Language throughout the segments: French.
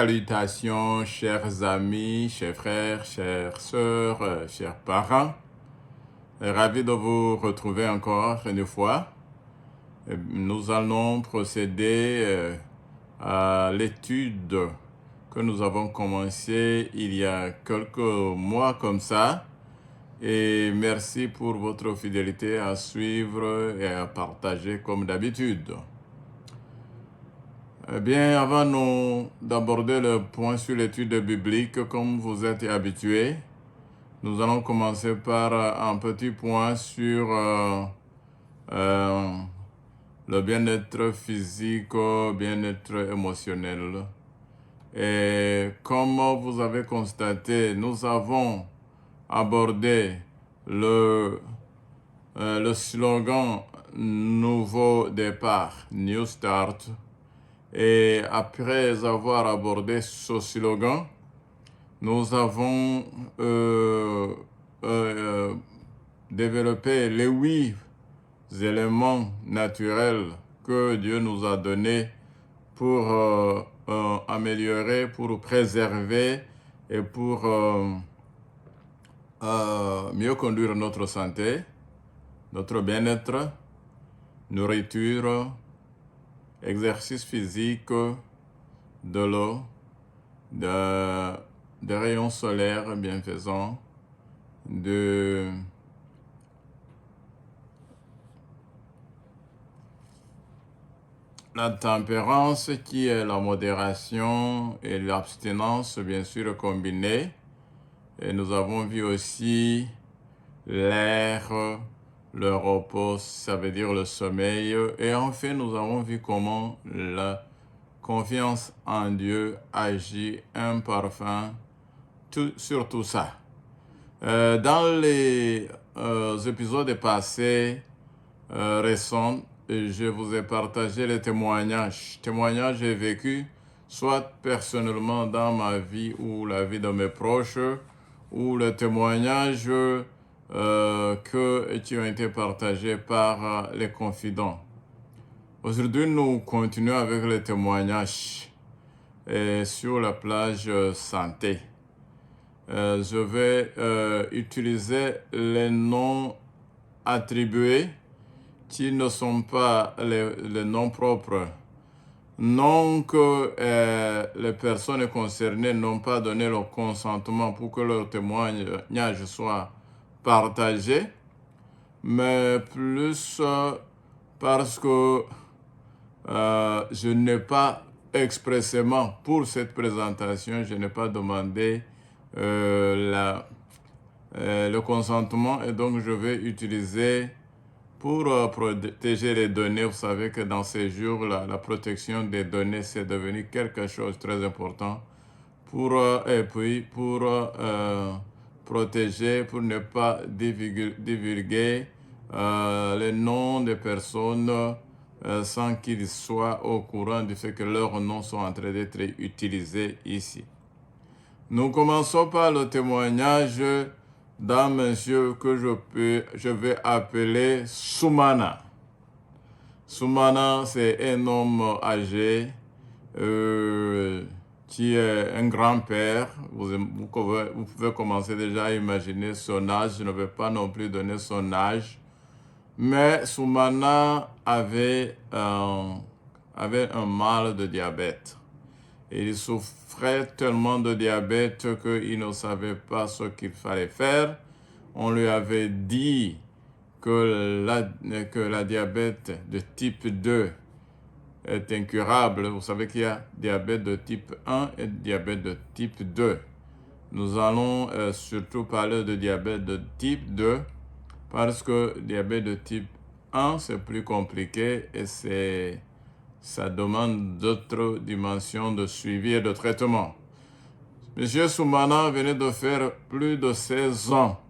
Salutations, chers amis, chers frères, chères sœurs, chers parents. Ravi de vous retrouver encore une fois. Nous allons procéder à l'étude que nous avons commencée il y a quelques mois comme ça. Et merci pour votre fidélité à suivre et à partager comme d'habitude. Bien, avant d'aborder le point sur l'étude biblique, comme vous êtes habitués, nous allons commencer par un petit point sur le bien-être physique, bien-être émotionnel. Et comme vous avez constaté, nous avons abordé le slogan Nouveau départ, New Start. Et après avoir abordé ce slogan, nous avons développé les 8 éléments naturels que Dieu nous a donnés pour améliorer, pour préserver et pour mieux conduire notre santé, notre bien-être, nourriture, exercice physique, de l'eau, des rayons solaires bienfaisants, de la tempérance qui est la modération et l'abstinence bien sûr combinées. Et nous avons vu aussi l'air, le repos, ça veut dire le sommeil. Et enfin, nous avons vu comment la confiance en Dieu agit un parfum sur tout ça. Dans les épisodes passés, récents, je vous ai partagé les témoignages. Témoignages que j'ai vécus, soit personnellement dans ma vie ou la vie de mes proches, ou les témoignages qui ont été partagés par les confidents. Aujourd'hui, nous continuons avec les témoignages sur la plage santé. Je vais utiliser les noms attribués qui ne sont pas les noms propres. Non que les personnes concernées n'ont pas donné leur consentement pour que leur témoignage soit partagé, mais plus parce que je n'ai pas expressément, pour cette présentation, je n'ai pas demandé le consentement et donc je vais utiliser pour protéger les données. Vous savez que dans ces jours, la protection des données, c'est devenu quelque chose de très important et puis pour protéger, pour ne pas divulguer les noms des personnes sans qu'ils soient au courant du fait que leurs noms sont en train d'être utilisés ici. Nous commençons par le témoignage d'un monsieur que je vais appeler Soumana. Soumana, c'est un homme âgé qui est un grand-père. Vous pouvez commencer déjà à imaginer son âge. Je ne vais pas non plus donner son âge. Mais Soumana avait un mal de diabète. Il souffrait tellement de diabète qu'il ne savait pas ce qu'il fallait faire. On lui avait dit que la diabète de type 2 est incurable. Vous savez qu'il y a diabète de type 1 et diabète de type 2. Nous allons surtout parler de diabète de type 2 parce que diabète de type 1, c'est plus compliqué et ça demande d'autres dimensions de suivi et de traitement. Monsieur Soumana venait de faire plus de 16 ans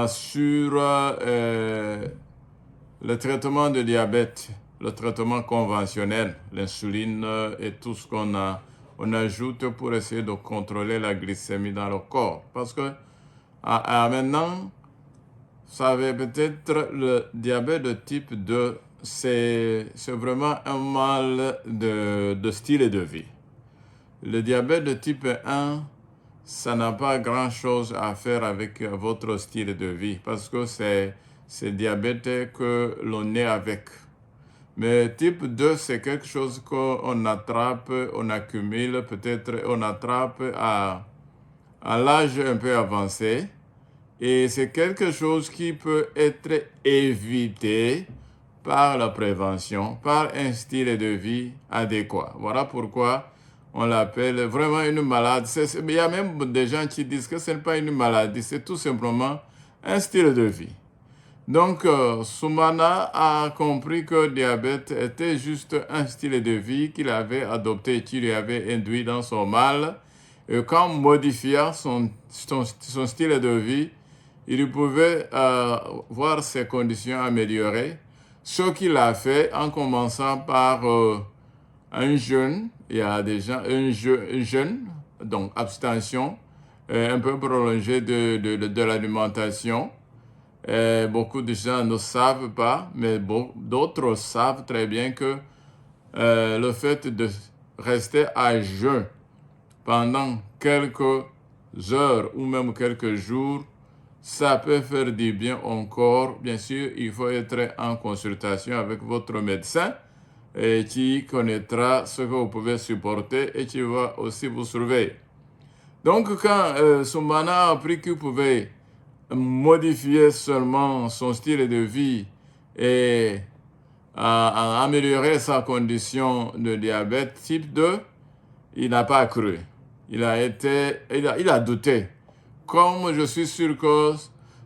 sur le traitement de diabète, le traitement conventionnel, l'insuline et tout ce qu'on ajoute pour essayer de contrôler la glycémie dans le corps. Parce que maintenant, vous savez peut-être le diabète de type 2, c'est vraiment un mal de style de vie. Le diabète de type 1, ça n'a pas grand-chose à faire avec votre style de vie parce que c'est le diabète que l'on est avec. Mais type 2, c'est quelque chose qu'on attrape, on accumule, peut-être on attrape à l'âge un peu avancé. Et c'est quelque chose qui peut être évité par la prévention, par un style de vie adéquat. Voilà pourquoi on l'appelle vraiment une maladie. Il y a même des gens qui disent que ce n'est pas une maladie, c'est tout simplement un style de vie. Donc, Soumana a compris que le diabète était juste un style de vie qu'il avait adopté, qui lui avait induit dans son mal. Et qu'en modifiant son style de vie, il pouvait voir ses conditions améliorées. Ce qu'il a fait en commençant par un jeûne, il y a déjà un jeûne, donc abstention, un peu prolongée de l'alimentation. Beaucoup de gens ne savent pas, mais d'autres savent très bien que le fait de rester à jeun pendant quelques heures ou même quelques jours, ça peut faire du bien au corps. Bien sûr, il faut être en consultation avec votre médecin et qui connaîtra ce que vous pouvez supporter et qui va aussi vous surveiller. Donc, quand Soumana a appris qu'il pouvait modifier seulement son style de vie et améliorer sa condition de diabète type 2, il n'a pas cru. Il a douté. Comme je suis sûr que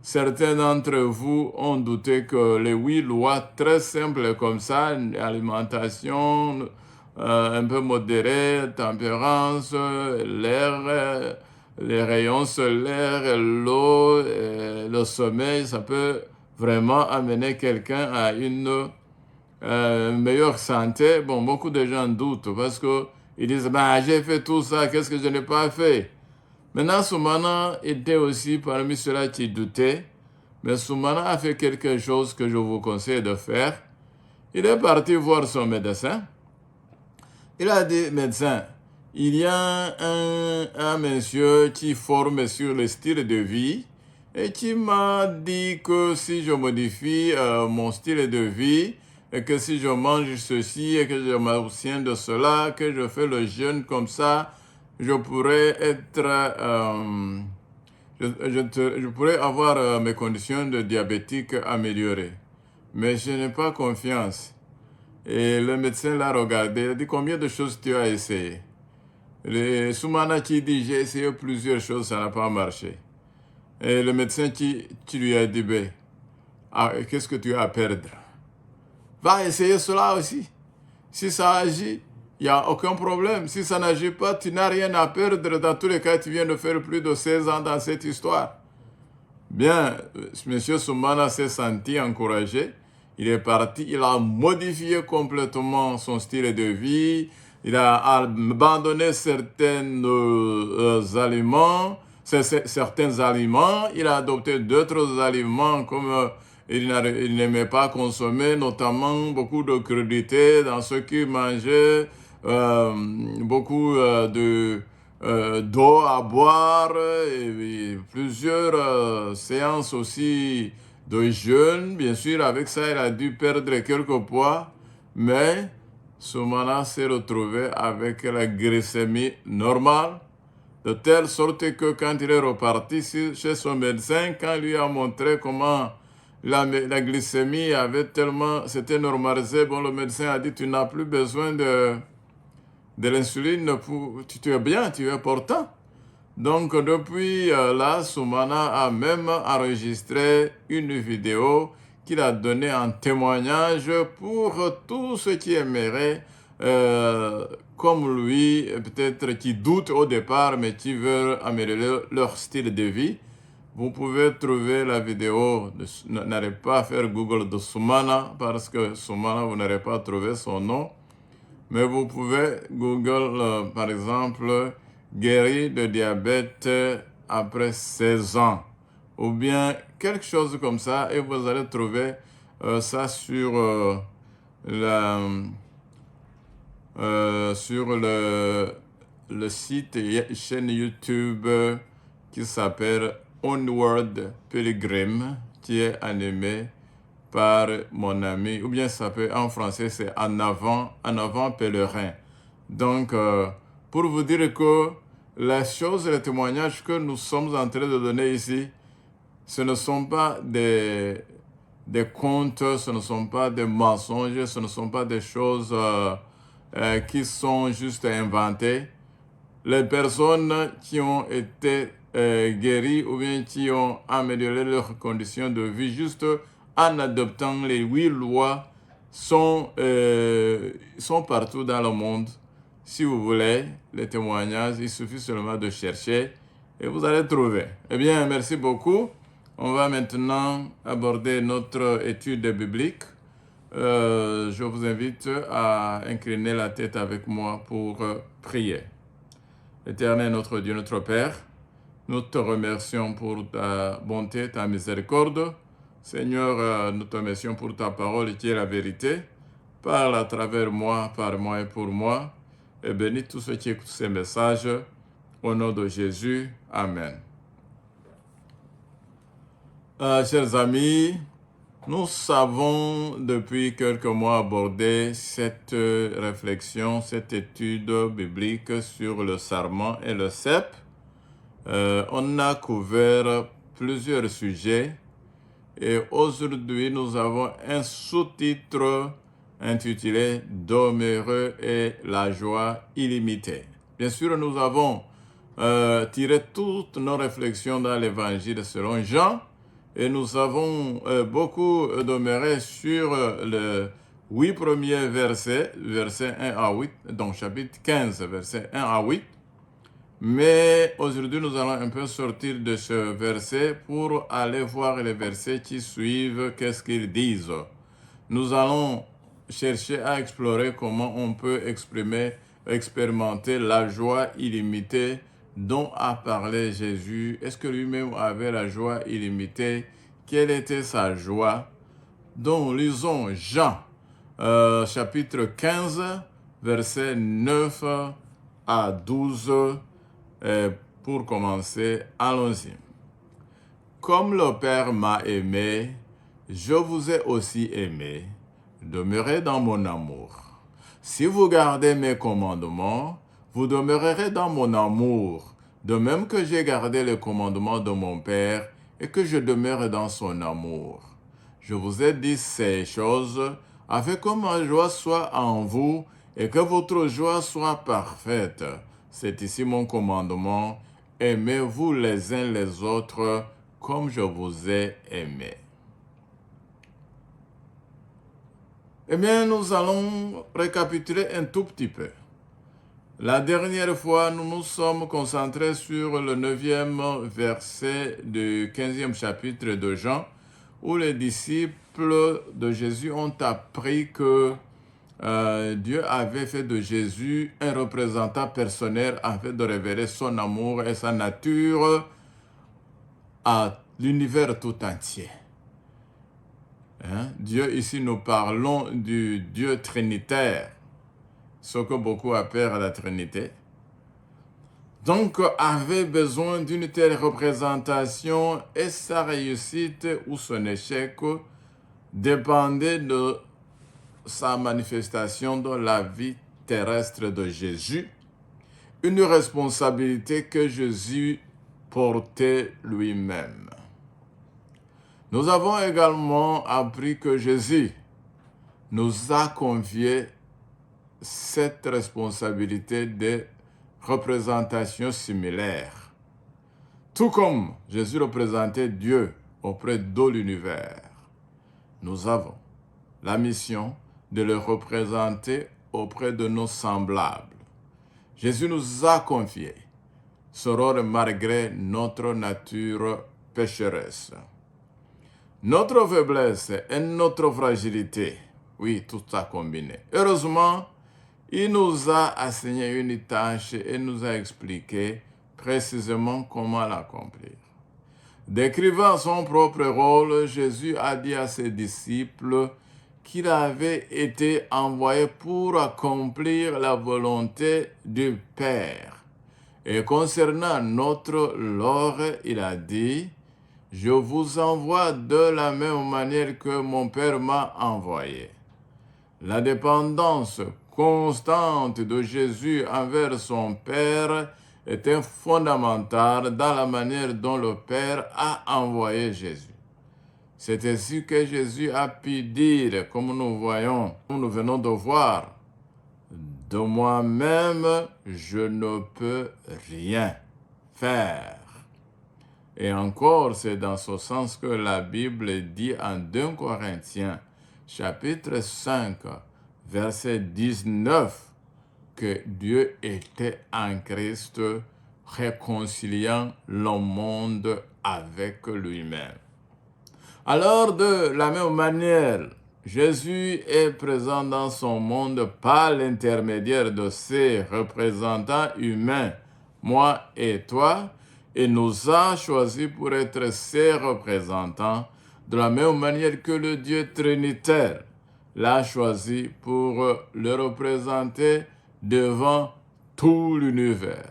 certains d'entre vous ont douté que les 8 lois très simples comme ça, alimentation un peu modérée, tempérance, l'air, les rayons solaires, l'eau, le sommeil, ça peut vraiment amener quelqu'un à une meilleure santé. Bon, beaucoup de gens doutent parce qu'ils disent bah, j'ai fait tout ça, qu'est-ce que je n'ai pas fait? Maintenant, Soumana était aussi parmi ceux-là qui doutaient, mais Soumana a fait quelque chose que je vous conseille de faire. Il est parti voir son médecin. Il a dit, médecin, il y a un monsieur qui forme sur le style de vie et qui m'a dit que si je modifie mon style de vie et que si je mange ceci et que je m'abstiens de cela, que je fais le jeûne comme ça, je pourrais être, je pourrais avoir mes conditions de diabétique améliorées. Mais je n'ai pas confiance. Et le médecin l'a regardé, il a dit combien de choses tu as essayé? Le Soumana qui dit j'ai essayé plusieurs choses, ça n'a pas marché. Et le médecin qui lui a dit ben, qu'est-ce que tu as à perdre? Va essayer cela aussi. Si ça agit, il n'y a aucun problème. Si ça n'agit pas, tu n'as rien à perdre. Dans tous les cas, tu viens de faire plus de 16 ans dans cette histoire. Bien, M. Soumana s'est senti encouragé. Il est parti, il a modifié complètement son style de vie. Il a abandonné certains aliments. Il a adopté d'autres aliments comme il n'aimait pas consommer, notamment beaucoup de crudités dans ce qu'il mangeait, beaucoup d'eau à boire et plusieurs séances aussi de jeûne. Bien sûr, avec ça, il a dû perdre quelques poids, mais Soumana s'est retrouvé avec la glycémie normale, de telle sorte que quand il est reparti chez son médecin, quand il lui a montré comment la glycémie s'était normalisée, bon, le médecin a dit tu n'as plus besoin de l'insuline, tu es bien, tu es portant. Donc depuis là, Soumana a même enregistré une vidéo qu'il a donnée en témoignage pour tous ceux qui aimeraient, comme lui, peut-être qui doutent au départ, mais qui veulent améliorer leur style de vie. Vous pouvez trouver la vidéo, n'allez pas faire Google de Soumana, parce que Soumana, vous n'allez pas trouver son nom. Mais vous pouvez Google, par exemple, guéri de diabète après 16 ans. Ou bien quelque chose comme ça, et vous allez trouver ça sur sur le site et chaîne YouTube qui s'appelle Onward Pilgrim, qui est animé par mon ami, ou bien ça peut, en français, c'est En avant pèlerin. Donc, pour vous dire que les choses, les témoignages que nous sommes en train de donner ici, ce ne sont pas des contes, ce ne sont pas des mensonges, ce ne sont pas des choses qui sont juste inventées. Les personnes qui ont été guéries ou bien qui ont amélioré leurs conditions de vie juste en adoptant les 8 lois sont partout dans le monde. Si vous voulez les témoignages, il suffit seulement de chercher et vous allez trouver. Eh bien, merci beaucoup. On va maintenant aborder notre étude biblique. Je vous invite à incliner la tête avec moi pour prier. Éternel notre Dieu, notre Père, nous te remercions pour ta bonté, ta miséricorde. Seigneur, nous te remercions pour ta parole qui est la vérité. Parle à travers moi, par moi et pour moi. Et bénis tous ceux qui écoutent ces messages. Au nom de Jésus. Amen. Chers amis, nous avons depuis quelques mois abordé cette réflexion, cette étude biblique sur le sarment et le cep. On a couvert plusieurs sujets et aujourd'hui nous avons un sous-titre intitulé « Demeureux et la joie illimitée ». Bien sûr, nous avons tiré toutes nos réflexions dans l'évangile selon Jean et nous avons beaucoup demeuré sur les 8 premiers versets, versets 1 à 8, donc chapitre 15, versets 1 à 8. Mais aujourd'hui, nous allons un peu sortir de ce verset pour aller voir les versets qui suivent, qu'est-ce qu'ils disent. Nous allons chercher à explorer comment on peut expérimenter la joie illimitée dont a parlé Jésus. Est-ce que lui-même avait la joie illimitée? Quelle était sa joie? Donc, lisons Jean, chapitre 15, versets 9 à 12. Pour commencer, allons-y. Comme le Père m'a aimé, je vous ai aussi aimé. Demeurez dans mon amour. Si vous gardez mes commandements, vous demeurerez dans mon amour, de même que j'ai gardé les commandements de mon Père et que je demeure dans son amour. Je vous ai dit ces choses afin que ma joie soit en vous et que votre joie soit parfaite. C'est ici mon commandement. Aimez-vous les uns les autres comme je vous ai aimé. Eh bien, nous allons récapituler un tout petit peu. La dernière fois, nous nous sommes concentrés sur le 9e verset du 15e chapitre de Jean, où les disciples de Jésus ont appris que Dieu avait fait de Jésus un représentant personnel afin de révéler son amour et sa nature à l'univers tout entier. Dieu, ici nous parlons du Dieu trinitaire, ce que beaucoup appellent la Trinité. Donc, avait besoin d'une telle représentation et sa réussite ou son échec dépendait de sa manifestation dans la vie terrestre de Jésus, une responsabilité que Jésus portait lui-même. Nous avons également appris que Jésus nous a confié cette responsabilité de représentation similaire. Tout comme Jésus représentait Dieu auprès de l'univers, nous avons la mission de le représenter auprès de nos semblables. Jésus nous a confié ce rôle malgré notre nature pécheresse. Notre faiblesse et notre fragilité, oui, tout ça combiné. Heureusement, il nous a assigné une tâche et nous a expliqué précisément comment l'accomplir. Décrivant son propre rôle, Jésus a dit à ses disciples qu'il avait été envoyé pour accomplir la volonté du Père. Et concernant notre Lord, il a dit, « Je vous envoie de la même manière que mon Père m'a envoyé. » La dépendance constante de Jésus envers son Père était fondamentale dans la manière dont le Père a envoyé Jésus. C'est ainsi que Jésus a pu dire, comme nous voyons, comme nous venons de voir, « De moi-même, je ne peux rien faire. » Et encore, c'est dans ce sens que la Bible dit en 2 Corinthiens, chapitre 5, verset 19, que Dieu était en Christ réconciliant le monde avec lui-même. Alors, de la même manière, Jésus est présent dans son monde par l'intermédiaire de ses représentants humains, moi et toi, et nous a choisis pour être ses représentants, de la même manière que le Dieu trinitaire l'a choisi pour le représenter devant tout l'univers.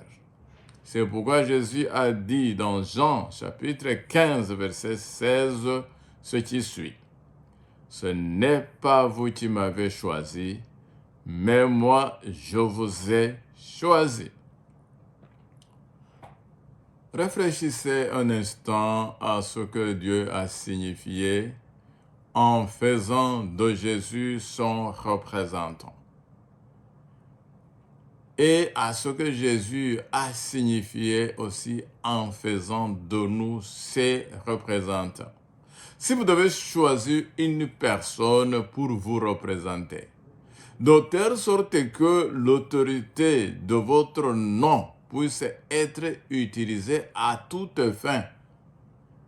C'est pourquoi Jésus a dit dans Jean chapitre 15, verset 16, ce qui suit. « Ce n'est pas vous qui m'avez choisi, mais moi je vous ai choisi. » Réfléchissez un instant à ce que Dieu a signifié en faisant de Jésus son représentant. Et à ce que Jésus a signifié aussi en faisant de nous ses représentants. Si vous devez choisir une personne pour vous représenter, de telle sorte que l'autorité de votre nom puisse être utilisée à toute fin,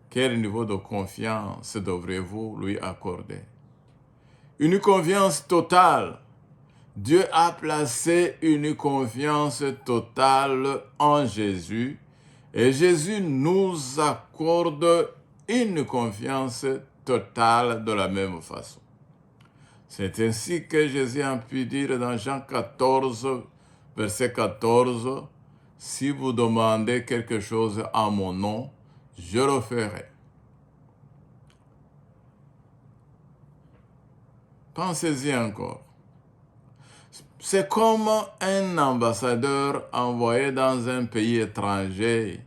quel niveau de confiance devrez-vous lui accorder? Une confiance totale. Dieu a placé une confiance totale en Jésus et Jésus nous accorde une confiance totale de la même façon. C'est ainsi que Jésus a pu dire dans Jean 14, verset 14, « Si vous demandez quelque chose à mon nom, je le ferai. » Pensez-y encore. C'est comme un ambassadeur envoyé dans un pays étranger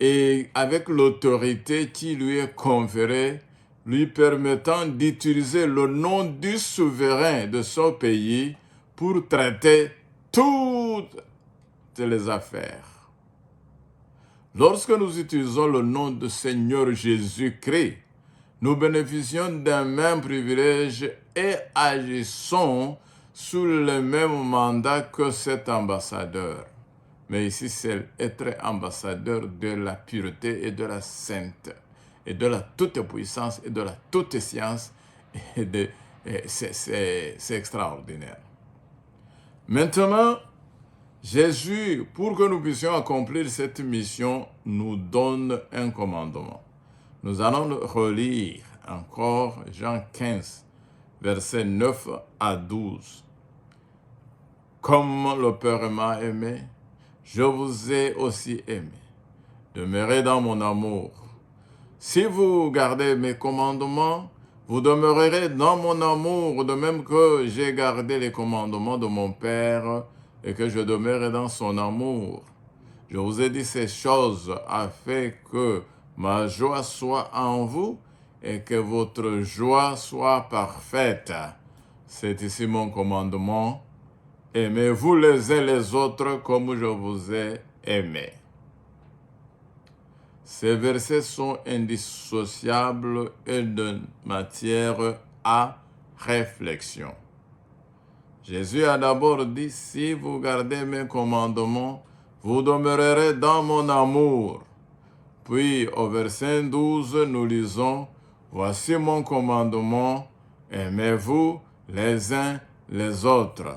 et avec l'autorité qui lui est conférée, lui permettant d'utiliser le nom du souverain de son pays pour traiter toutes les affaires. Lorsque nous utilisons le nom du Seigneur Jésus-Christ, nous bénéficions d'un même privilège et agissons sous le même mandat que cet ambassadeur. Mais ici, c'est être ambassadeur de la pureté et de la sainte, et de la toute-puissance et de la toute-science. C'est extraordinaire. Maintenant, Jésus, pour que nous puissions accomplir cette mission, nous donne un commandement. Nous allons relire encore Jean 15, versets 9 à 12. Comme le Père m'a aimé, je vous ai aussi aimé. Demeurez dans mon amour. Si vous gardez mes commandements, vous demeurerez dans mon amour, de même que j'ai gardé les commandements de mon Père et que je demeure dans son amour. Je vous ai dit ces choses afin que ma joie soit en vous et que votre joie soit parfaite. C'est ici mon commandement. Aimez-vous les uns les autres comme je vous ai aimé. Ces versets sont indissociables et de matière à réflexion. Jésus a d'abord dit, si vous gardez mes commandements, vous demeurerez dans mon amour. Puis au verset 12, nous lisons, voici mon commandement, aimez-vous les uns les autres.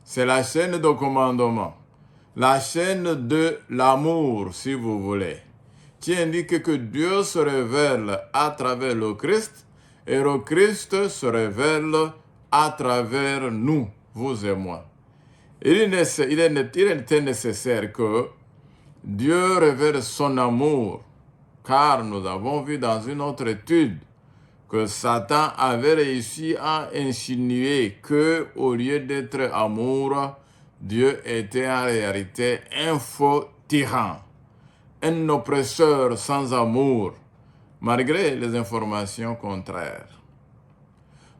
C'est la chaîne de commandement, la chaîne de l'amour, si vous voulez, qui indique que Dieu se révèle à travers le Christ et le Christ se révèle à travers nous, vous et moi. Il était nécessaire que Dieu révèle son amour, car nous avons vu dans une autre étude que Satan avait réussi à insinuer que, au lieu d'être amour, Dieu était en réalité un faux tyran, un oppresseur sans amour, malgré les informations contraires.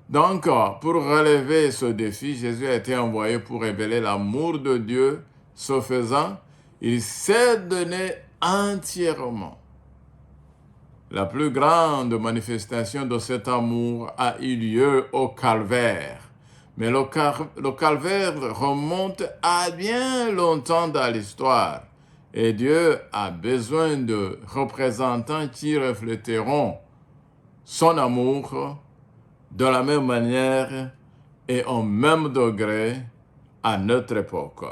Donc, pour relever ce défi, Jésus a été envoyé pour révéler l'amour de Dieu. Ce faisant, il s'est donné entièrement. La plus grande manifestation de cet amour a eu lieu au calvaire. Mais le calvaire remonte à bien longtemps dans l'histoire. Et Dieu a besoin de représentants qui refléteront son amour de la même manière et au même degré à notre époque.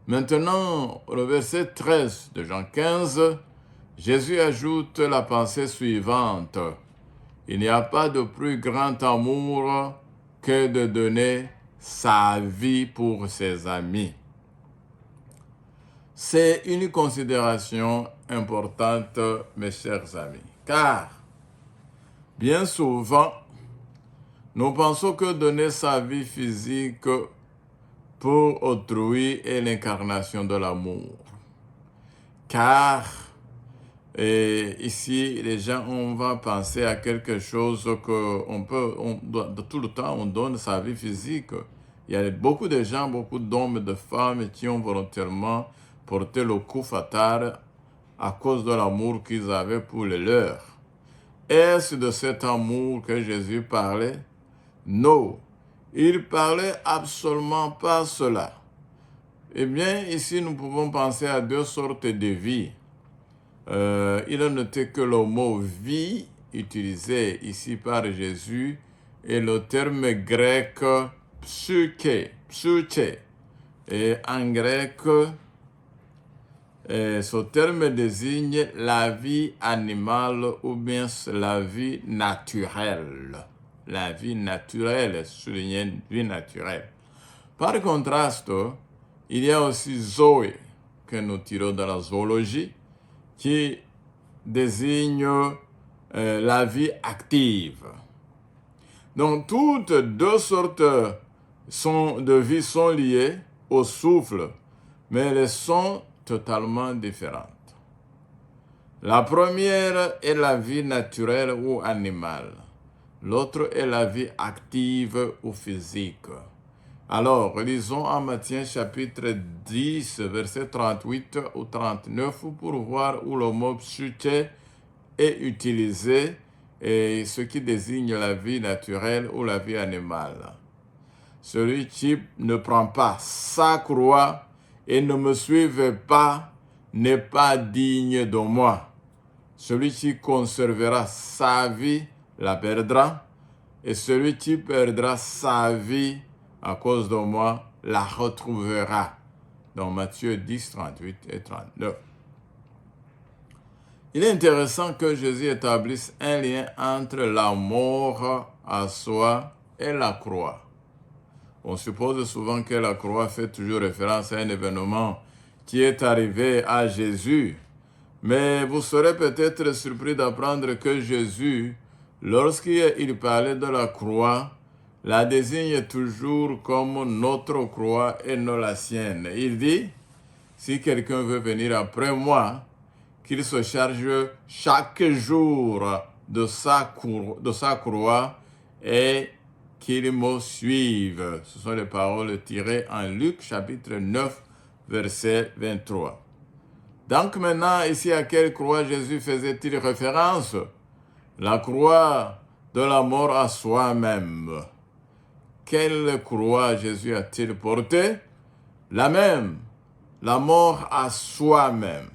Maintenant, au verset 13 de Jean 15, Jésus ajoute la pensée suivante. Il n'y a pas de plus grand amour que de donner sa vie pour ses amis. C'est une considération importante, mes chers amis, car bien souvent, nous pensons que donner sa vie physique pour autrui est l'incarnation de l'amour. Car ici, les gens, on va penser à quelque chose de tout le temps, on donne sa vie physique. Il y a beaucoup de gens, beaucoup d'hommes et de femmes qui ont volontairement porté le coup fatal à cause de l'amour qu'ils avaient pour les leurs. Est-ce de cet amour que Jésus parlait? Non, il parlait absolument pas cela. Eh bien, ici, nous pouvons penser à deux sortes de vie. Il a noté que le mot vie utilisé ici par Jésus est le terme grec psyché. Et en grec, ce terme désigne la vie animale ou bien la vie naturelle. La vie naturelle, souligné vie naturelle. Par contraste, il y a aussi Zoé, que nous tirons de la zoologie, qui désigne la vie active. Donc, toutes deux sortes de vie sont liées au souffle, mais elles sont totalement différentes. La première est la vie naturelle ou animale. L'autre est la vie active ou physique. Alors, lisons en Matthieu chapitre 10, verset 38 ou 39 pour voir où le mot psyché est utilisé et ce qui désigne la vie naturelle ou la vie animale. Celui qui ne prend pas sa croix et ne me suive pas n'est pas digne de moi. Celui qui conservera sa vie la perdra, et celui qui perdra sa vie à cause de moi la retrouvera. Dans Matthieu 10, 38 et 39. Il est intéressant que Jésus établisse un lien entre la mort à soi et la croix. On suppose souvent que la croix fait toujours référence à un événement qui est arrivé à Jésus. Mais vous serez peut-être surpris d'apprendre que Jésus, lorsqu'il parlait de la croix, la désigne toujours comme notre croix et non la sienne. Il dit, si quelqu'un veut venir après moi, qu'il se charge chaque jour de sa croix et qu'il me suive. Ce sont les paroles tirées en Luc chapitre 9, verset 23. Donc maintenant, ici, à quelle croix Jésus faisait-il référence? La croix de la mort à soi-même. Quelle croix Jésus a-t-il portée? La même, la mort à soi-même.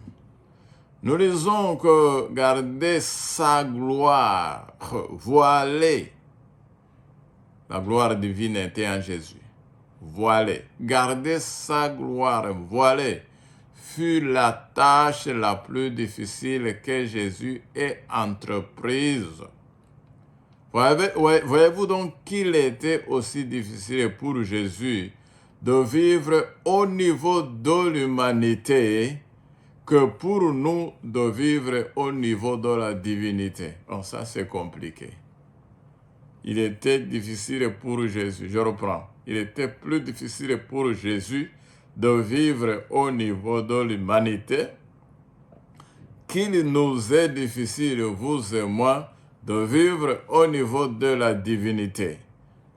Nous lisons que garder sa gloire voilée, la gloire divine était en Jésus, voilée, garder sa gloire voilée, fut la tâche la plus difficile que Jésus ait entreprise. Voyez-vous donc qu'il était aussi difficile pour Jésus de vivre au niveau de l'humanité que pour nous de vivre au niveau de la divinité. Bon, ça c'est compliqué. Il était difficile pour Jésus, je reprends. Il était plus difficile pour Jésus de vivre au niveau de l'humanité qu'il nous est difficile, vous et moi, de vivre au niveau de la divinité.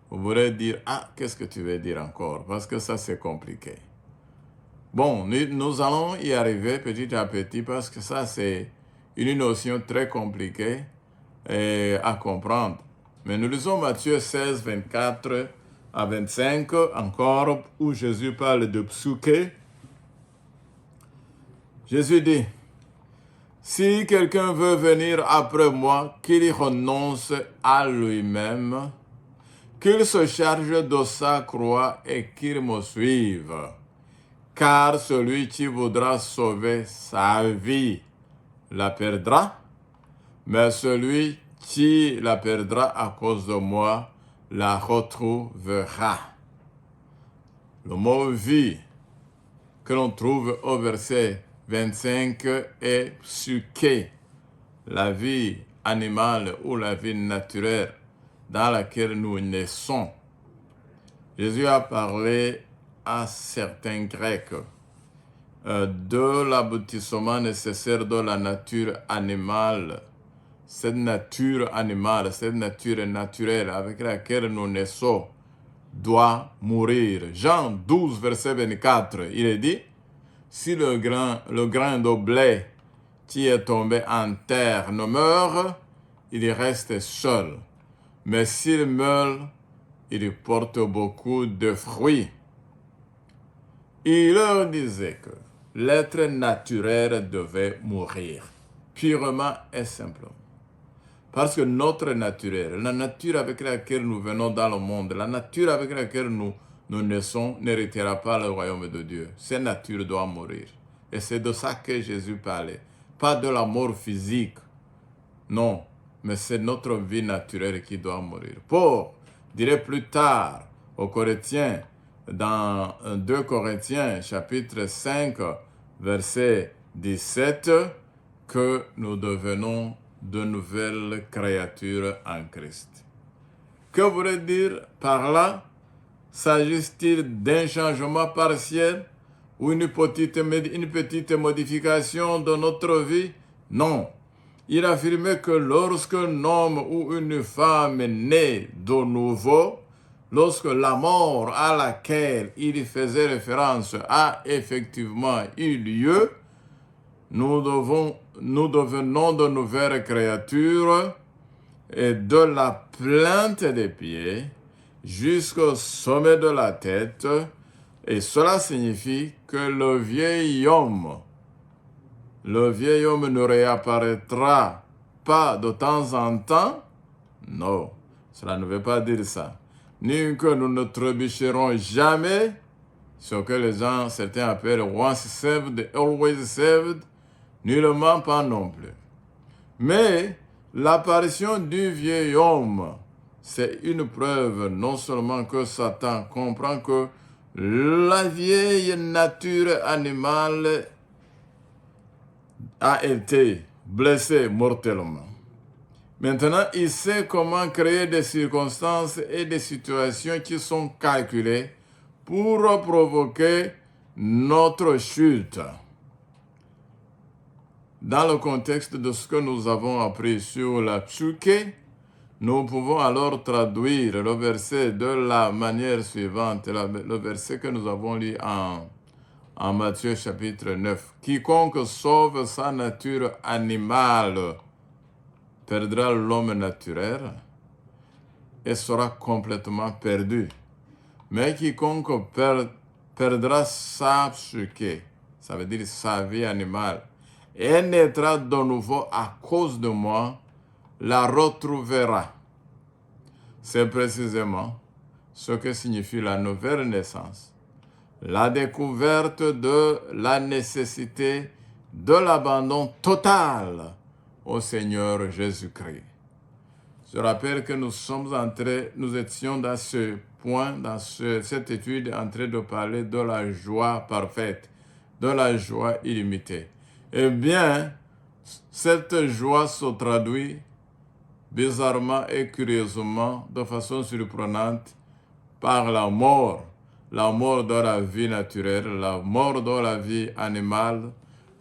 Vous pourrez dire, ah, qu'est-ce que tu veux dire encore? Parce que ça, c'est compliqué. Bon, nous allons y arriver petit à petit parce que ça, c'est une notion très compliquée à comprendre. Mais nous lisons Matthieu 16, 24 à 25, encore, où Jésus parle de psyché. Jésus dit, si quelqu'un veut venir après moi, qu'il renonce à lui-même, qu'il se charge de sa croix et qu'il me suive. Car celui qui voudra sauver sa vie la perdra, mais celui qui la perdra à cause de moi la retrouvera. Le mot vie que l'on trouve au verset 25 est psyché, la vie animale ou la vie naturelle dans laquelle nous naissons. Jésus a parlé à certains Grecs de l'aboutissement nécessaire de la nature animale. Cette nature animale, cette nature naturelle avec laquelle nous naissons doit mourir. Jean 12, verset 24, il est dit, si le grain de blé qui est tombé en terre ne meurt, il reste seul. Mais s'il meurt, il porte beaucoup de fruits. Il leur disait que l'être naturel devait mourir, purement et simplement. Parce que notre naturel, la nature avec laquelle nous venons dans le monde, la nature avec laquelle nous naissons, n'héritera pas le royaume de Dieu. Cette nature doit mourir. Et c'est de ça que Jésus parlait. Pas de la mort physique. Non, mais c'est notre vie naturelle qui doit mourir. Paul dirait plus tard aux Corinthiens, dans 2 Corinthiens, chapitre 5, verset 17, que nous devenons de nouvelles créatures en Christ. Que voudrait dire par là? S'agit-il d'un changement partiel ou une petite modification de notre vie? Non. Il affirmait que lorsque un homme ou une femme est né de nouveau, lorsque la mort à laquelle il faisait référence a effectivement eu lieu, nous devenons de nouvelles créatures et de la plante des pieds jusqu'au sommet de la tête. Et cela signifie que le vieil homme ne réapparaîtra pas de temps en temps. Non, cela ne veut pas dire ça. Ni que nous ne trébucherons jamais, ce que certains appellent once saved, always saved, nullement pas non plus. Mais l'apparition du vieil homme, c'est une preuve non seulement que Satan comprend que la vieille nature animale a été blessée mortellement. Maintenant, il sait comment créer des circonstances et des situations qui sont calculées pour provoquer notre chute. Dans le contexte de ce que nous avons appris sur la psyché, nous pouvons alors traduire le verset de la manière suivante, le verset que nous avons lu en Matthieu chapitre 9. Quiconque sauve sa nature animale perdra l'homme naturel et sera complètement perdu. Mais quiconque perdra sa psyché, ça veut dire sa vie animale, et naîtra de nouveau à cause de moi, la retrouvera. C'est précisément ce que signifie la nouvelle naissance. La découverte de la nécessité de l'abandon total au Seigneur Jésus-Christ. Je rappelle que nous étions dans ce point, cette étude, en train de parler de la joie parfaite, de la joie illimitée. Eh bien, cette joie se traduit bizarrement et curieusement, de façon surprenante, par la mort de la vie naturelle, la mort de la vie animale.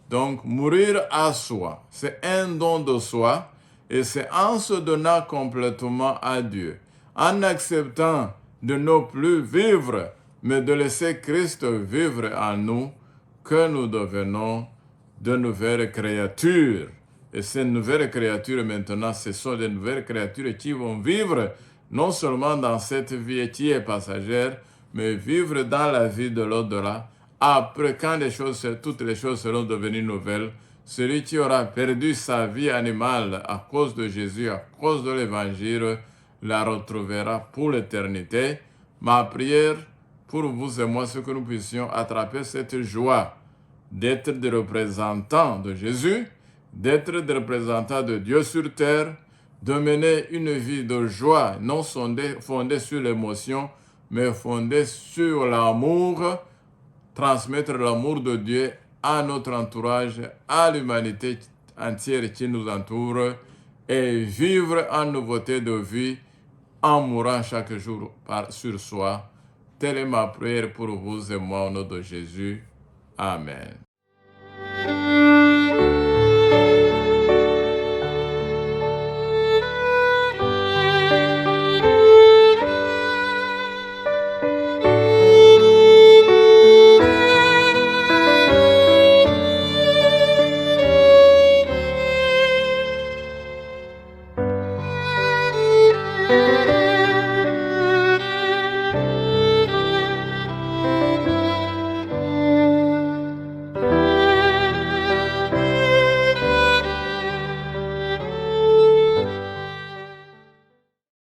Donc, mourir à soi, c'est un don de soi, et c'est en se donnant complètement à Dieu, en acceptant de ne plus vivre, mais de laisser Christ vivre en nous, que nous devenons de nouvelles créatures. Et ces nouvelles créatures maintenant, ce sont des nouvelles créatures qui vont vivre non seulement dans cette vie qui est passagère, mais vivre dans la vie de l'au-delà. Après, quand toutes les choses seront devenues nouvelles, celui qui aura perdu sa vie animale à cause de Jésus, à cause de l'Évangile, la retrouvera pour l'éternité. Ma prière pour vous et moi, c'est que nous puissions attraper cette joie d'être des représentants de Jésus, d'être des représentants de Dieu sur terre, de mener une vie de joie, non fondée sur l'émotion, mais fondée sur l'amour, transmettre l'amour de Dieu à notre entourage, à l'humanité entière qui nous entoure, et vivre en nouveauté de vie, en mourant chaque jour sur soi. Telle est ma prière pour vous et moi au nom de Jésus. Amen.